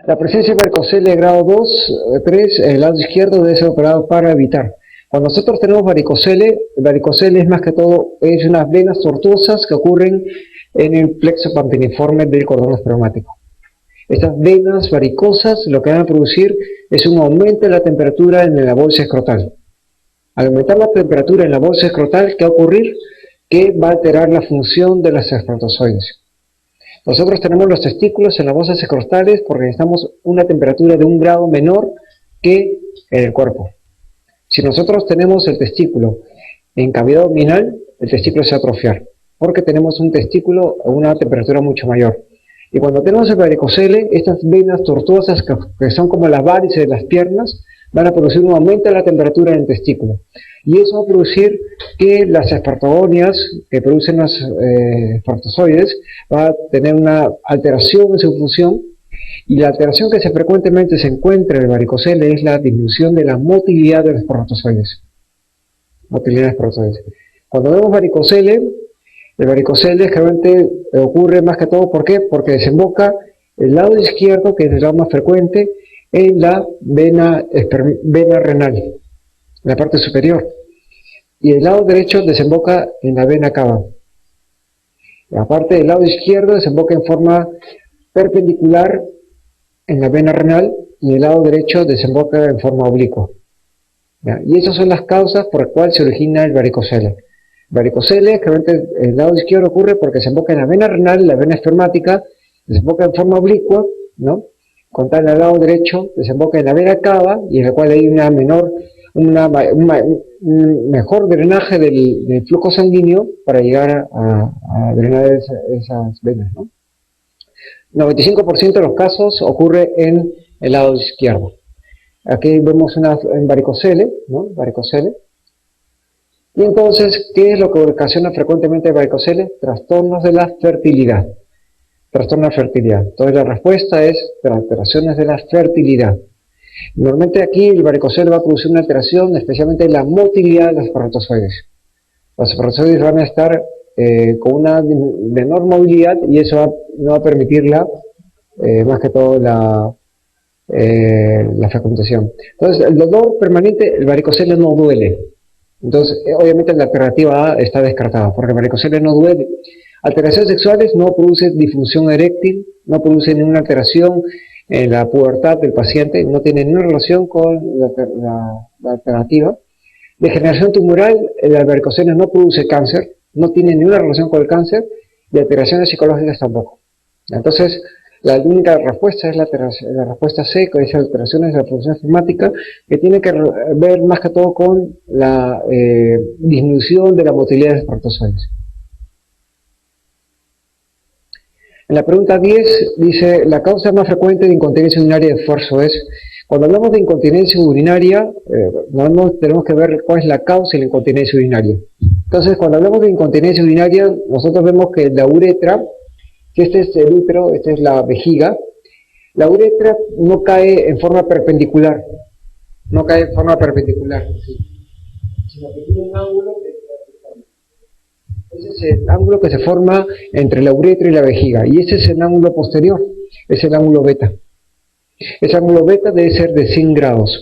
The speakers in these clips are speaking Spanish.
La presencia de varicocele grado 2, 3, el lado izquierdo debe ser operado para evitar. Cuando nosotros tenemos varicocele, el varicocele es más que todo, es unas venas tortuosas que ocurren en el plexo pampiniforme del cordón espermático. Estas venas varicosas lo que van a producir es un aumento de la temperatura en la bolsa escrotal. Al aumentar la temperatura en la bolsa escrotal, ¿qué va a ocurrir? Que va a alterar la función de los espermatozoides. Nosotros tenemos los testículos en las bolsas escrotales porque necesitamos una temperatura de 1 grado menor que en el cuerpo. Si nosotros tenemos el testículo en cavidad abdominal, el testículo se va a atrofiar, porque tenemos un testículo a una temperatura mucho mayor. Y cuando tenemos el varicocele, estas venas tortuosas que son como las varices de las piernas, van a producir un aumento de la temperatura en el testículo. Y eso va a producir que las espermatogonias que producen los espermatozoides va a tener una alteración en su función. Y la alteración que frecuentemente se encuentra en el varicocele es la disminución de la motilidad de los espermatozoides. Cuando vemos varicocele, el varicocele generalmente ocurre más que todo, ¿por qué? Porque desemboca el lado izquierdo, que es el lado más frecuente, en la vena renal, en la parte superior. Y el lado derecho desemboca en la vena cava. La parte del lado izquierdo desemboca en forma perpendicular en la vena renal y el lado derecho desemboca en forma oblicua. ¿Ya? Y esas son las causas por las cuales se origina el varicocele. Varicocele, que el lado izquierdo ocurre porque desemboca en la vena renal, la vena espermática, desemboca en forma oblicua, ¿no? Con tal el lado derecho desemboca en la vena cava, y en la cual hay un mejor drenaje del flujo sanguíneo para llegar a drenar esas venas, ¿no? 95% de los casos ocurre en el lado izquierdo. Aquí vemos en varicocele, ¿no? Varicocele. Y entonces, ¿qué es lo que ocasiona frecuentemente el varicocele? Trastornos de la fertilidad. Trastornos de la fertilidad. Entonces la respuesta es alteraciones de la fertilidad. Normalmente aquí el varicocele va a producir una alteración, especialmente en la motilidad de los espermatozoides. Los espermatozoides van a estar con una menor movilidad y eso no va a permitir más que todo la fecundación. Entonces, el dolor permanente, el varicocele no duele. Entonces, obviamente la alternativa A está descartada, porque el varicocele no duele. Alteraciones sexuales no producen disfunción eréctil, no producen ninguna alteración en la pubertad del paciente, no tiene ninguna relación con la alternativa. Degeneración tumoral, el varicocele no produce cáncer, no tiene ninguna relación con el cáncer, y alteraciones psicológicas tampoco. Entonces, la única respuesta es la respuesta C, que es alteraciones de la función espermática, que tiene que ver más que todo con la disminución de la motilidad de espermatozoides. En la pregunta 10 dice, la causa más frecuente de incontinencia urinaria de esfuerzo es, cuando hablamos de incontinencia urinaria, tenemos que ver cuál es la causa de la incontinencia urinaria. Entonces, cuando hablamos de incontinencia urinaria, nosotros vemos que la uretra, que este es el útero, esta es la vejiga, la uretra no cae en forma perpendicular, sino que tiene un ángulo ese es el ángulo que se forma entre la uretra y la vejiga, y ese es el ángulo posterior, es el ángulo beta. Ese ángulo beta debe ser de 100 grados.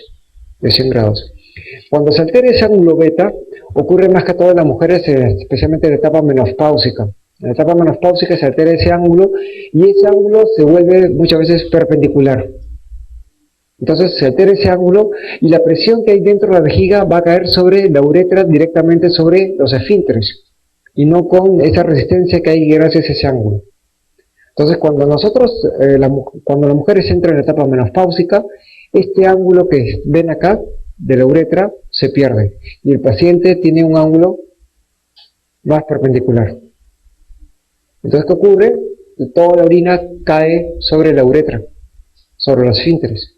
Cuando se altera ese ángulo beta, ocurre más que todo en las mujeres, especialmente en la etapa menopáusica. En la etapa menopáusica se altera ese ángulo, y ese ángulo se vuelve muchas veces perpendicular. Entonces se altera ese ángulo, y la presión que hay dentro de la vejiga va a caer sobre la uretra, directamente sobre los esfínteres, y no con esa resistencia que hay gracias a ese ángulo. Entonces, cuando cuando las mujeres entran en la etapa menopáusica, este ángulo que ven acá, de la uretra, se pierde, y el paciente tiene un ángulo más perpendicular. Entonces, ¿qué ocurre? Toda la orina cae sobre la uretra, sobre los esfínteres,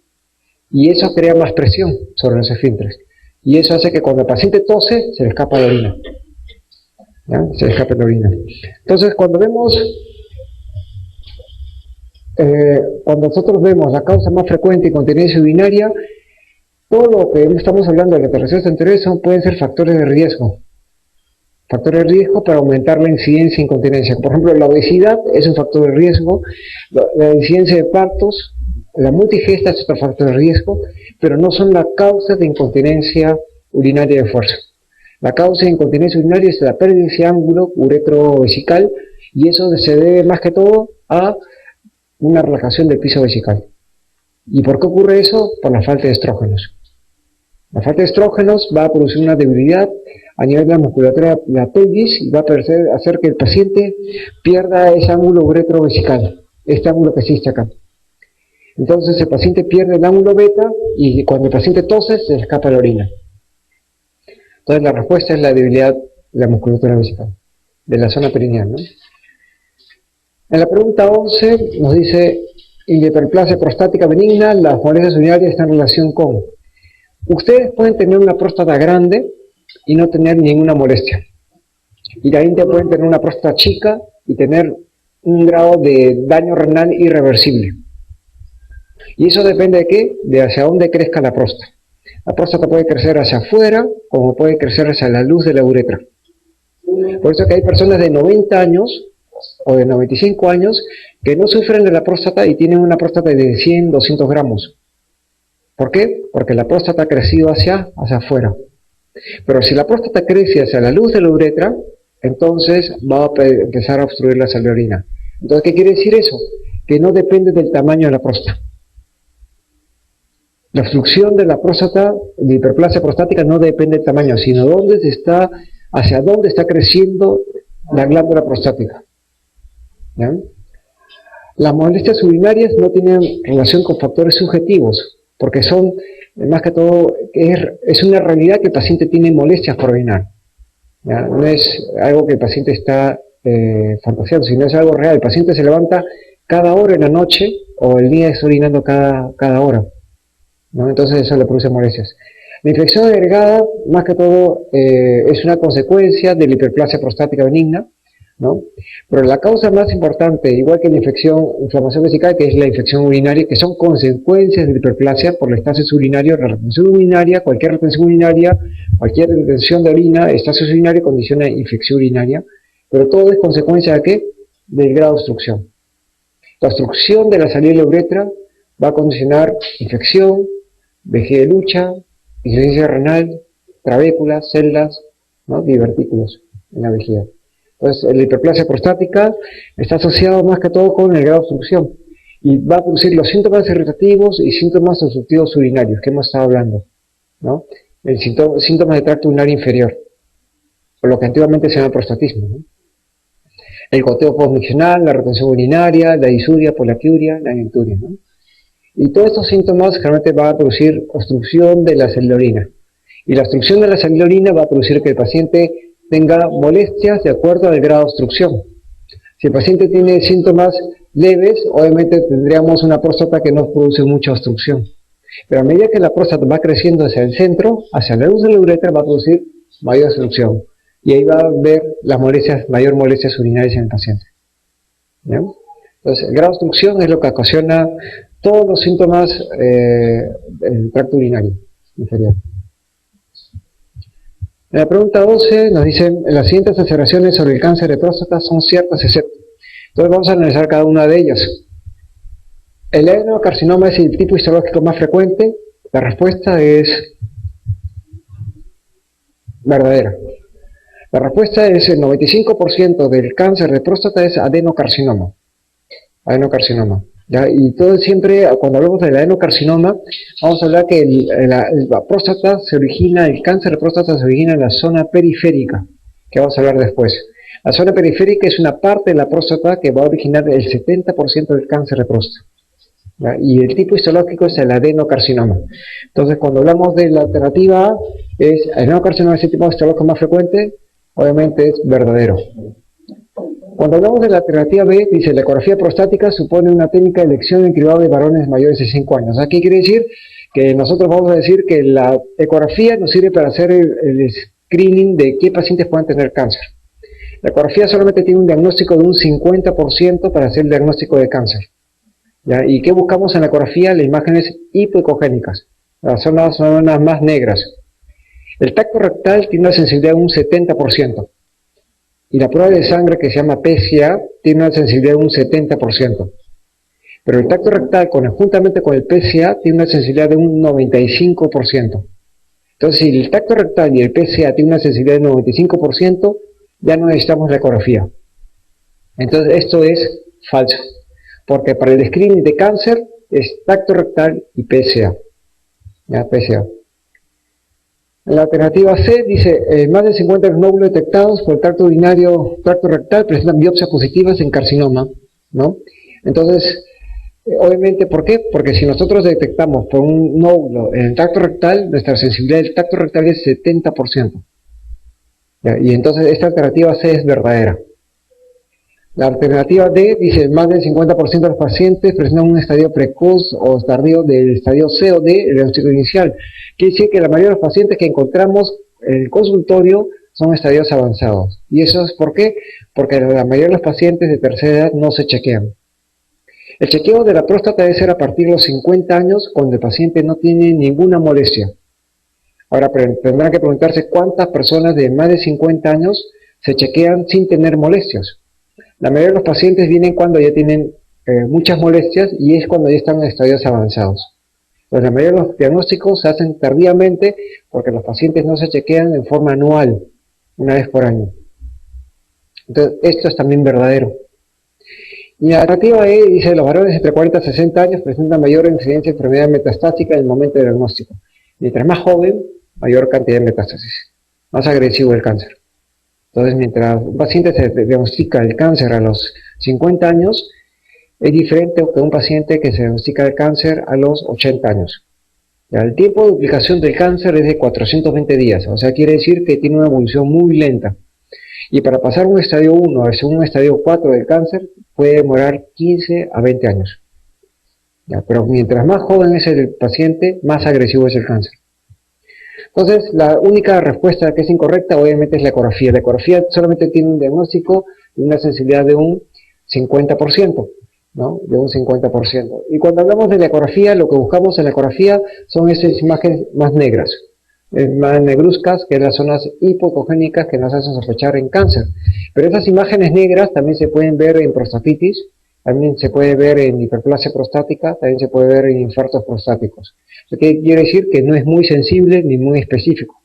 y eso crea más presión sobre los esfínteres, y eso hace que cuando el paciente tose, se le escapa la orina. ¿Ya? Se le escapa la orina. Entonces, cuando nosotros vemos la causa más frecuente de incontinencia urinaria, todo lo que estamos hablando de las alteraciones anteriores pueden ser factores de riesgo. Factores de riesgo para aumentar la incidencia de incontinencia. Por ejemplo, la obesidad es un factor de riesgo, la incidencia de partos La multigesta es otro factor de riesgo, pero no son la causa de incontinencia urinaria de fuerza. La causa de incontinencia urinaria es la pérdida de ese ángulo uretrovesical, y eso se debe más que todo a una relajación del piso vesical. ¿Y por qué ocurre eso? Por la falta de estrógenos. La falta de estrógenos va a producir una debilidad a nivel de la musculatura de la pelvis y va a hacer que el paciente pierda ese ángulo uretrovesical, este ángulo que existe acá. Entonces el paciente pierde el ángulo beta y cuando el paciente tose se escapa la orina. Entonces la respuesta es la debilidad de la musculatura vesical, de la zona perineal, ¿no? En la pregunta 11 nos dice, en la hiperplasia prostática benigna, las molestias urinarias están en relación con... Ustedes pueden tener una próstata grande y no tener ninguna molestia. Y también pueden tener una próstata chica y tener un grado de daño renal irreversible. ¿Y eso depende de qué? De hacia dónde crezca la próstata. La próstata puede crecer hacia afuera, como puede crecer hacia la luz de la uretra. Por eso que hay personas de 90 años o de 95 años que no sufren de la próstata y tienen una próstata de 100, 200 gramos. ¿Por qué? Porque la próstata ha crecido hacia afuera. Pero si la próstata crece hacia la luz de la uretra, entonces va a empezar a obstruir la salida de orina. Entonces, ¿qué quiere decir eso? Que no depende del tamaño de la próstata. La obstrucción de la próstata, de hiperplasia prostática, no depende del tamaño, sino hacia dónde está creciendo la glándula prostática. ¿Ya? Las molestias urinarias no tienen relación con factores subjetivos, porque son, más que todo, es una realidad que el paciente tiene molestias por orinar. ¿Ya? No es algo que el paciente está fantaseando, sino es algo real. El paciente se levanta cada hora en la noche o el día está orinando cada hora, ¿no? Entonces eso le produce molestias. La infección agregada, más que todo, es una consecuencia de la hiperplasia prostática benigna, ¿no? Pero la causa más importante, igual que la inflamación vesical, que es la infección urinaria, que son consecuencias de la hiperplasia por la estasis urinaria, la retención urinaria, cualquier retención urinaria, cualquier retención de orina, estasis urinaria condiciona infección urinaria, pero todo es consecuencia de ¿qué? Del grado de obstrucción. La obstrucción de la salida de la uretra va a condicionar infección, vejiga de lucha, insuficiencia renal, trabéculas, celdas, ¿no? Divertículos en la vejiga. Entonces, la hiperplasia prostática está asociada más que todo con el grado de obstrucción y va a producir los síntomas irritativos y síntomas obstructivos urinarios que hemos estado hablando, ¿no? El síntomas de tracto urinario inferior, o lo que antiguamente se llama prostatismo, ¿no? El goteo postmiccional, la retención urinaria, la disuria, poliaquiuria, la agenturia, ¿no? Y todos estos síntomas generalmente van a producir obstrucción de la salida de orina. Y la obstrucción de la salida de orina va a producir que el paciente tenga molestias de acuerdo al grado de obstrucción. Si el paciente tiene síntomas leves, obviamente tendríamos una próstata que no produce mucha obstrucción. Pero a medida que la próstata va creciendo hacia el centro, hacia la luz de la uretra, va a producir mayor obstrucción. Y ahí va a haber las mayor molestias urinarias en el paciente. ¿Bien? Entonces, el grado de obstrucción es lo que ocasiona todos los síntomas del tracto urinario inferior. En la pregunta 12 nos dicen, las siguientes aseveraciones sobre el cáncer de próstata son ciertas excepto. Entonces vamos a analizar cada una de ellas. ¿El adenocarcinoma es el tipo histológico más frecuente? La respuesta es verdadera. La respuesta es el 95% del cáncer de próstata es adenocarcinoma. ¿Ya? Y todo siempre, cuando hablamos del adenocarcinoma, vamos a hablar que la próstata se origina, el cáncer de próstata se origina en la zona periférica, que vamos a hablar después. La zona periférica es una parte de la próstata que va a originar el 70% del cáncer de próstata. ¿Ya? Y el tipo histológico es el adenocarcinoma. Entonces, cuando hablamos de la alternativa A, el adenocarcinoma es el tipo histológico más frecuente, obviamente es verdadero. Cuando hablamos de la alternativa B, dice, la ecografía prostática supone una técnica de elección en cribado de varones mayores de 5 años. ¿Qué quiere decir? Que nosotros vamos a decir que la ecografía nos sirve para hacer el screening de qué pacientes pueden tener cáncer. La ecografía solamente tiene un diagnóstico de un 50% para hacer el diagnóstico de cáncer. ¿Ya? ¿Y qué buscamos en la ecografía? Las imágenes hipoecogénicas. Son las zonas más negras. El tacto rectal tiene una sensibilidad de un 70%. Y la prueba de sangre que se llama PSA tiene una sensibilidad de un 70%. Pero el tacto rectal, conjuntamente con el PSA, tiene una sensibilidad de un 95%. Entonces, si el tacto rectal y el PSA tienen una sensibilidad del 95%, ya no necesitamos la ecografía. Entonces, esto es falso, porque para el screening de cáncer es tacto rectal y PSA. ¿Ya? PSA. La alternativa C dice, más de 50 nódulos detectados por el tracto urinario, tracto rectal, presentan biopsias positivas en carcinoma, ¿no? Entonces, obviamente, ¿por qué? Porque si nosotros detectamos por un nódulo en el tracto rectal, nuestra sensibilidad del tracto rectal es 70%. ¿Ya? Y entonces esta alternativa C es verdadera. La alternativa D dice, más del 50% de los pacientes presentan un estadio precoz o tardío del estadio C o D, el diagnóstico inicial. Quiere decir que la mayoría de los pacientes que encontramos en el consultorio son estadios avanzados. ¿Y eso es por qué? Porque la mayoría de los pacientes de tercera edad no se chequean. El chequeo de la próstata debe ser a partir de los 50 años, cuando el paciente no tiene ninguna molestia. Ahora tendrán que preguntarse cuántas personas de más de 50 años se chequean sin tener molestias. La mayoría de los pacientes vienen cuando ya tienen muchas molestias y es cuando ya están en estadios avanzados. Pues la mayoría de los diagnósticos se hacen tardíamente porque los pacientes no se chequean en forma anual, una vez por año. Entonces, esto es también verdadero. Y la alternativa E dice, los varones entre 40 y 60 años presentan mayor incidencia de enfermedad metastática en el momento del diagnóstico. Mientras más joven, mayor cantidad de metástasis, más agresivo el cáncer. Entonces, mientras un paciente se diagnostica el cáncer a los 50 años, es diferente que un paciente que se diagnostica el cáncer a los 80 años. Ya, el tiempo de duplicación del cáncer es de 420 días, o sea, quiere decir que tiene una evolución muy lenta. Y para pasar un estadio 1 a un estadio 4 del cáncer, puede demorar 15 a 20 años. Ya, pero mientras más joven es el paciente, más agresivo es el cáncer. Entonces, la única respuesta que es incorrecta, obviamente, es la ecografía. La ecografía solamente tiene un diagnóstico y una sensibilidad de un 50%, ¿no? De un 50%. Y cuando hablamos de la ecografía, lo que buscamos en la ecografía son esas imágenes más negras, más negruzcas, que son las zonas hipocogénicas que nos hacen sospechar en cáncer. Pero esas imágenes negras también se pueden ver en prostatitis, también se puede ver en hiperplasia prostática, también se puede ver en infartos prostáticos. Lo que quiere decir que no es muy sensible ni muy específico.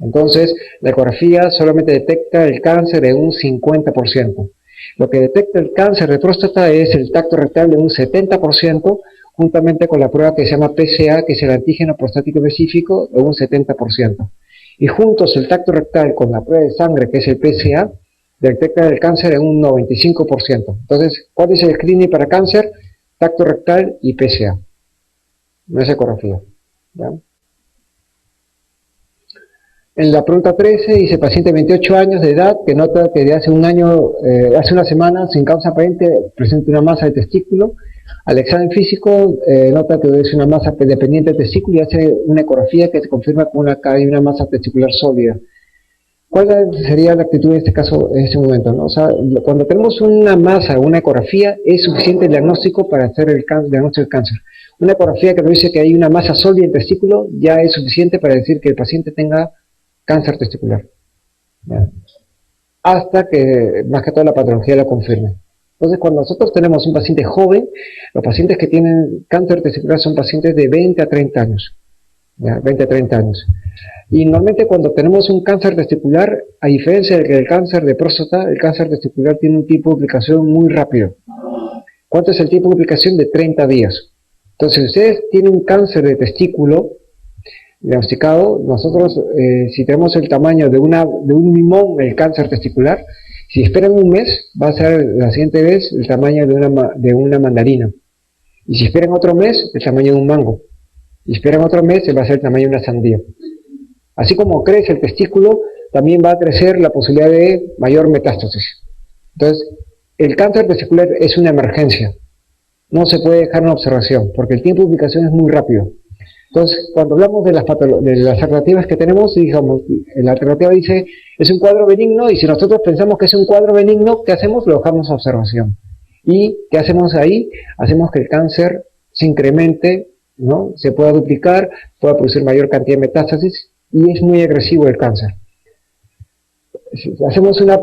Entonces, la ecografía solamente detecta el cáncer en un 50%. Lo que detecta el cáncer de próstata es el tacto rectal de un 70%, juntamente con la prueba que se llama PSA, que es el antígeno prostático específico, de un 70%. Y juntos el tacto rectal con la prueba de sangre, que es el PSA, detecta el cáncer en un 95%. Entonces, ¿cuál es el screening para cáncer? Tacto rectal y PSA. No es ecografía. ¿Ya? En la pregunta 13 dice, paciente de 28 años de edad que nota que de hace un año, hace una semana, sin causa aparente, presenta una masa de testículo. Al examen físico nota que es una masa dependiente del testículo y hace una ecografía que se confirma con que hay una masa testicular sólida. ¿Cuál sería la actitud en este caso, en este momento, ¿no? O sea, cuando tenemos una masa o una ecografía, es suficiente el diagnóstico para hacer el diagnóstico del cáncer. Una ecografía que nos dice que hay una masa sólida en el testículo ya es suficiente para decir que el paciente tenga cáncer testicular. ¿Ya? Hasta que, más que todo, la patología la confirme. Entonces, cuando nosotros tenemos un paciente joven, los pacientes que tienen cáncer testicular son pacientes de 20 a 30 años. ¿Ya? 20 a 30 años. Y normalmente cuando tenemos un cáncer testicular, a diferencia del cáncer de próstata, el cáncer testicular tiene un tiempo de duplicación muy rápido. ¿Cuánto es el tiempo de duplicación? De 30 días. Entonces, si ustedes tienen un cáncer de testículo diagnosticado, nosotros, si tenemos el tamaño de un limón, el cáncer testicular, si esperan un mes, va a ser la siguiente vez el tamaño de una mandarina. Y si esperan otro mes, el tamaño de un mango. Y si esperan otro mes, va a ser el tamaño de una sandía. Así como crece el testículo, también va a crecer la posibilidad de mayor metástasis. Entonces, el cáncer testicular es una emergencia. No se puede dejar una observación, porque el tiempo de ubicación es muy rápido. Entonces, cuando hablamos de las alternativas que tenemos, digamos, la alternativa dice, es un cuadro benigno, y si nosotros pensamos que es un cuadro benigno, ¿qué hacemos? Lo dejamos a observación. ¿Y qué hacemos ahí? Hacemos que el cáncer se incremente, ¿no? Se pueda duplicar, pueda producir mayor cantidad de metástasis, y es muy agresivo el cáncer. Si hacemos una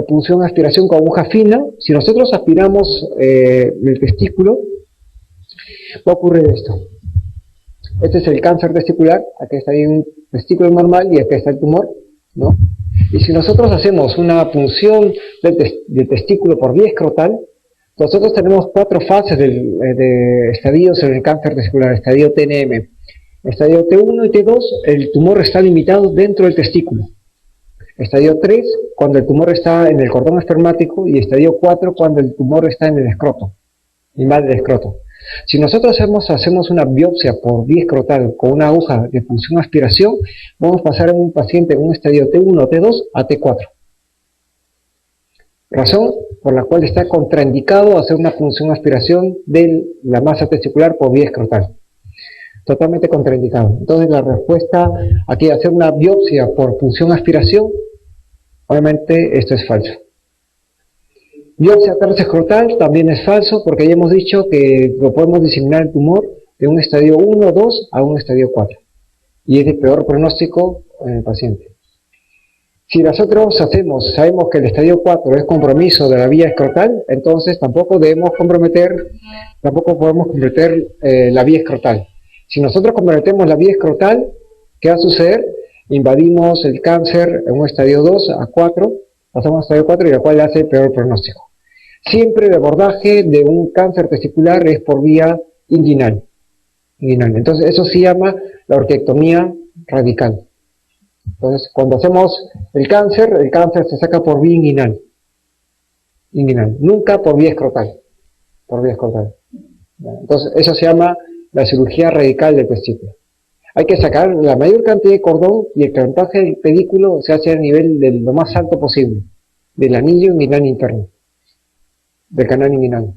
punción aspiración con aguja fina, si nosotros aspiramos el testículo, va a ocurrir esto. Este es el cáncer testicular, aquí está ahí un testículo normal y aquí está el tumor, ¿no? Y si nosotros hacemos una punción de testículo por vía escrotal, nosotros tenemos 4 fases de estadios en el cáncer testicular, estadio TNM. Estadio T1 y T2, el tumor está limitado dentro del testículo. Estadio 3, cuando el tumor está en el cordón espermático, y estadio 4, cuando el tumor está en el escroto, invade el escroto. Si nosotros hacemos una biopsia por vía escrotal con una aguja de punción aspiración, vamos a pasar en un paciente en un estadio T1 o T2 a T4. Razón por la cual está contraindicado hacer una punción aspiración de la masa testicular por vía escrotal. Totalmente contraindicado. Entonces la respuesta aquí, hacer una biopsia por punción aspiración, obviamente esto es falso. Biopsia transescrotal también es falso, porque ya hemos dicho que lo podemos diseminar el tumor de un estadio 1 o 2 a un estadio 4, y es de peor pronóstico en el paciente. Si nosotros sabemos que el estadio 4 es compromiso de la vía escrotal, entonces tampoco podemos comprometer la vía escrotal. Si nosotros comprometemos la vía escrotal, ¿qué va a suceder? Invadimos el cáncer en un estadio 2 a 4, pasamos a estadio 4 y la cual hace peor pronóstico. Siempre el abordaje de un cáncer testicular es por vía inguinal. Entonces eso se llama la orquiectomía radical. Entonces cuando hacemos el cáncer se saca por vía inguinal, nunca por vía escrotal. Entonces eso se llama la cirugía radical del testículo. Hay que sacar la mayor cantidad de cordón, y el trasplante del pedículo se hace a nivel de lo más alto posible, del anillo inguinal interno, del canal inguinal.